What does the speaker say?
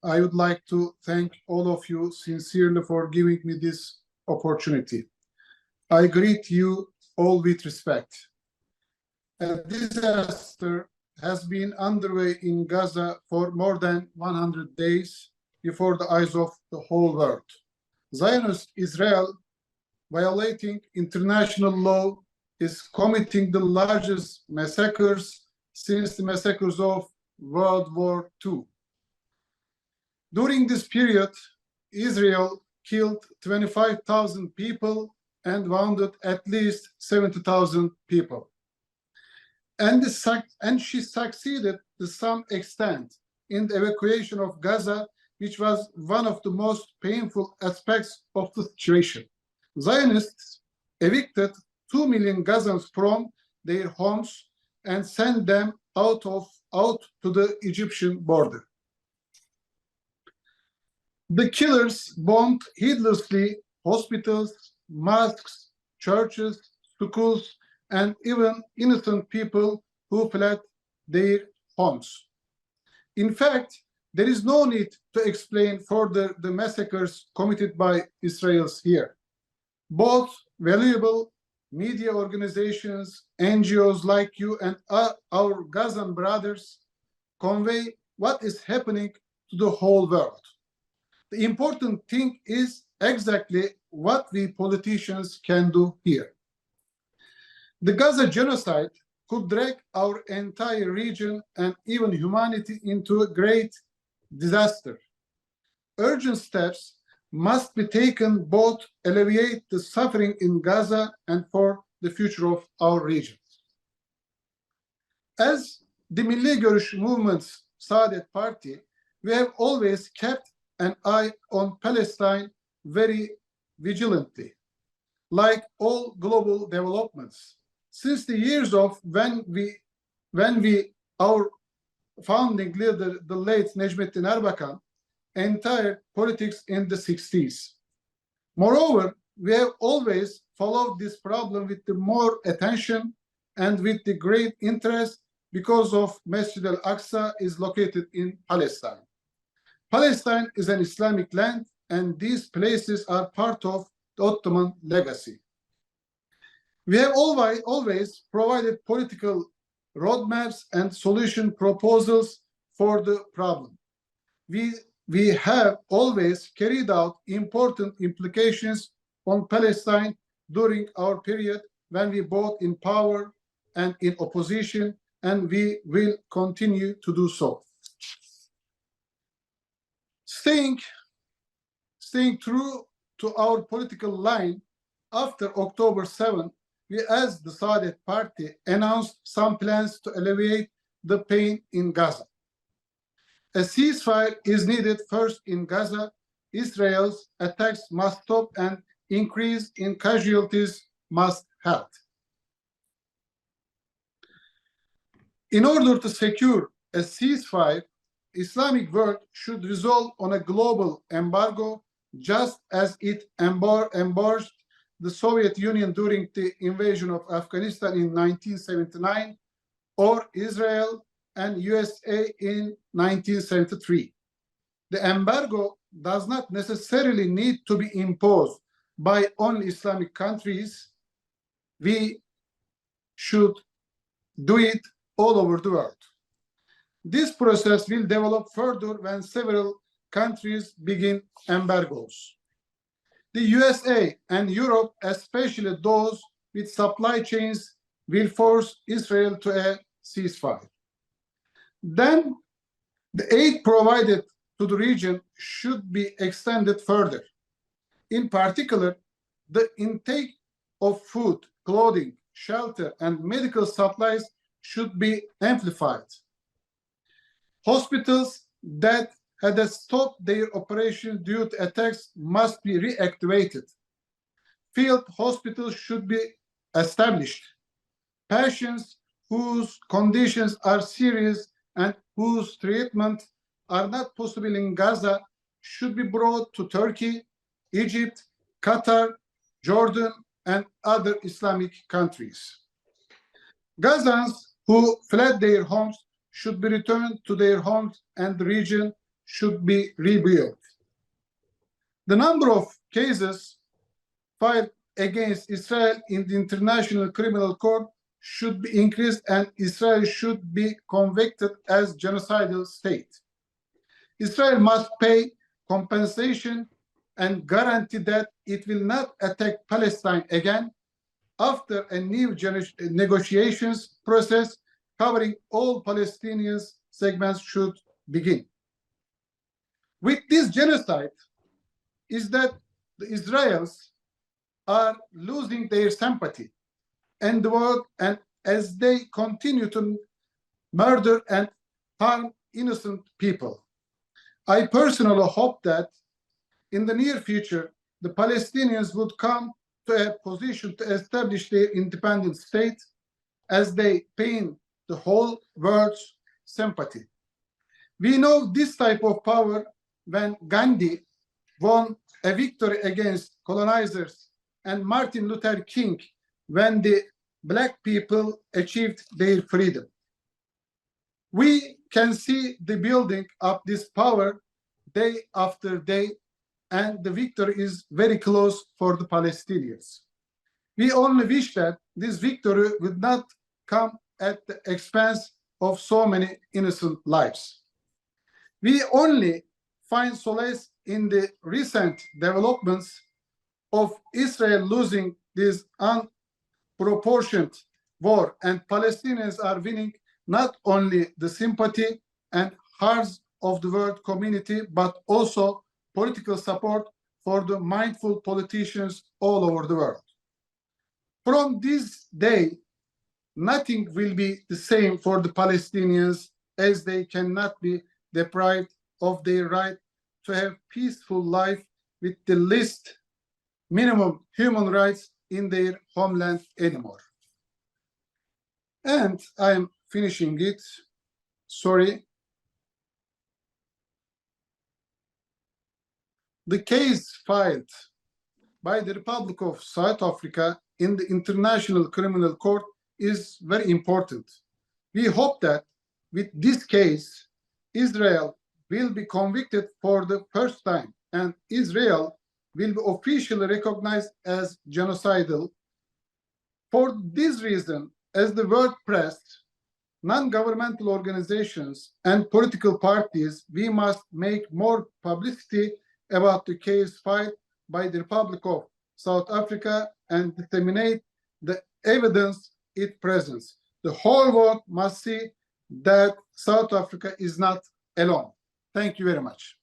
I would like to thank all of you sincerely for giving me this opportunity. I greet you all with respect. A disaster has been underway in Gaza for more than 100 days before the eyes of the whole world. Zionist Israel, violating international law, is committing the largest massacres since the massacres of World War II. During this period, Israel killed 25,000 people and wounded at least 70,000 people. And she succeeded to some extent in the evacuation of Gaza, which was one of the most painful aspects of the situation. Zionists evicted 2 million Gazans from their homes and sent them out to the Egyptian border. The killers bombed heedlessly hospitals, mosques, churches, schools, and even innocent people who fled their homes. In fact, there is no need to explain further the massacres committed by Israelis here. Both valuable media organizations, NGOs like you and our Gazan brothers convey what is happening to the whole world. The important thing is exactly what we politicians can do here. The Gaza genocide could drag our entire region and even humanity into a great disaster. Urgent steps must be taken both to alleviate the suffering in Gaza and for the future of our region. As the Milli Görüş Movement's Saadet Party, we have always kept an eye on Palestine very vigilantly. Like all global developments, since the years of when our founding leader, the late Necmettin Erbakan, entered politics in the 60s. Moreover, we have always followed this problem with the more attention and with the great interest because of Masjid al-Aqsa is located in Palestine. Palestine is an Islamic land, and these places are part of the Ottoman legacy. We have always provided political roadmaps and solution proposals for the problem. We have always carried out important implications on Palestine during our period when we both in power and in opposition, and we will continue to do so. Staying true to our political line, after October 7, we as the Saadet Party announced some plans to alleviate the pain in Gaza. A ceasefire is needed first in Gaza. Israel's attacks must stop and increase in casualties must halt. In order to secure a ceasefire, Islamic world should resolve on a global embargo, just as it embargoed the Soviet Union during the invasion of Afghanistan in 1979, or Israel and USA in 1973. The embargo does not necessarily need to be imposed by only Islamic countries. We should do it all over the world. This process will develop further when several countries begin embargoes. The USA and Europe, especially those with supply chains, will force Israel to a ceasefire. Then, the aid provided to the region should be extended further. In particular, the intake of food, clothing, shelter, and medical supplies should be amplified. Hospitals that had stopped their operation due to attacks must be reactivated. Field hospitals should be established. Patients whose conditions are serious and whose treatment are not possible in Gaza should be brought to Turkey, Egypt, Qatar, Jordan, and other Islamic countries. Gazans who fled their homes should be returned to their homes and the region should be rebuilt. The number of cases filed against Israel in the International Criminal Court should be increased, and Israel should be convicted as genocidal state. Israel must pay compensation and guarantee that it will not attack Palestine again after a new negotiations process covering all Palestinian segments should begin. With this genocide is that the Israelis are losing their sympathy and the world, and as they continue to murder and harm innocent people. I personally hope that in the near future, the Palestinians would come to a position to establish their independent state as they pain the whole world's sympathy. We know this type of power when Gandhi won a victory against colonizers and Martin Luther King when the Black people achieved their freedom. We can see the building of this power day after day, and the victory is very close for the Palestinians. We only wish that this victory would not come at the expense of so many innocent lives. We only find solace in the recent developments of Israel losing this unproportioned war, and Palestinians are winning not only the sympathy and hearts of the world community, but also political support for the mindful politicians all over the world. From this day, nothing will be the same for the Palestinians, as they cannot be deprived of their right to have peaceful life with the least minimum human rights in their homeland anymore. And I'm finishing it. Sorry. The case filed by the Republic of South Africa in the International Criminal Court is very important. We hope that with this case, Israel will be convicted for the first time, and Israel will be officially recognized as genocidal. For this reason, as the world press, non-governmental organizations and political parties, we must make more publicity about the case filed by the Republic of South Africa and disseminate the evidence it presents. The whole world must see that South Africa is not alone. Thank you very much.